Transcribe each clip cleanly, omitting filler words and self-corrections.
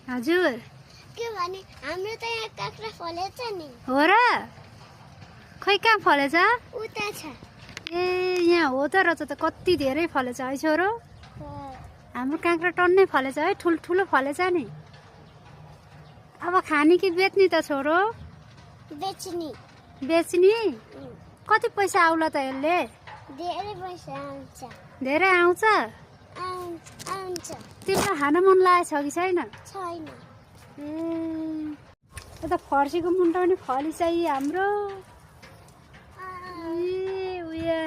हजुर के भने हाम्रो त यहाँ काँक्रा फलेछ नि। हो र खै कहाँ फलेछ? उता छ। ए यहाँ हो त रहेछ त कति धेरै फलेछ है छोरो। हो। हाम्रो काँक्रा टन्नै फलेछ है, ठुल्ठुलो फलेछ नि। अब खाने कि बेच्ने त छोरो? बेच्ने। बेच्ने? कति पैसा आउला त यसले? धेरै पैसा आउँछ। धेरै आउँछ? आउँछ। तिमीलाई खान मन लागेको छ कि छैन? छैन। ए यता फर्सीको मुन्टा पनि फलिछ हाम्रो। ए उया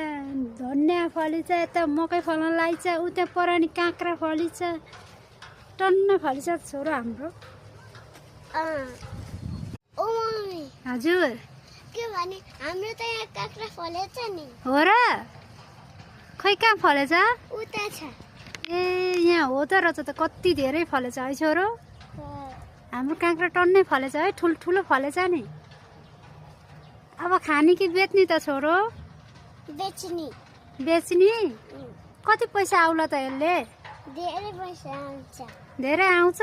धनियाँ फलिछ, यता मकै फल्न लागिछ, उता परानी काँक्रा फलिछ, टन्न फलिछ छोरो हाम्रो। ओ मम्मी। हजुर के भने हाम्रो त यहाँ काँक्रा फलेछ नि। हो र खै कहाँ फलेछ? उता छ। ए यहाँ हो त रहेछ त कति धेरै फलेछ है छोरो। हो। हाम्रो काँक्रा टन्नै फलेछ है, ठुल्ठुलो फलेछ नि। अब खाने कि बेच्ने त छोरो? बेच्ने। बेच्ने? कति पैसा आउला त यसले? धेरै पैसा आउँछ। धेरै आउँछ?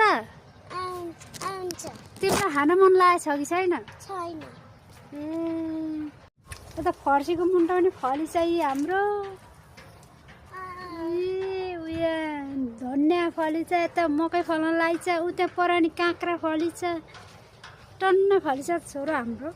आउँछ। तिमीलाई खान मन लागेको छ कि छैन? छैन। ए यता फर्सीको मुन्टा पनि फलिछ हाम्रो। ए उया धनियाँ फलिछ, यता मकै फल्न लागिछ, उता परानी काँक्रा फलिछ, टन्न फलिछ छोरो हाम्रो।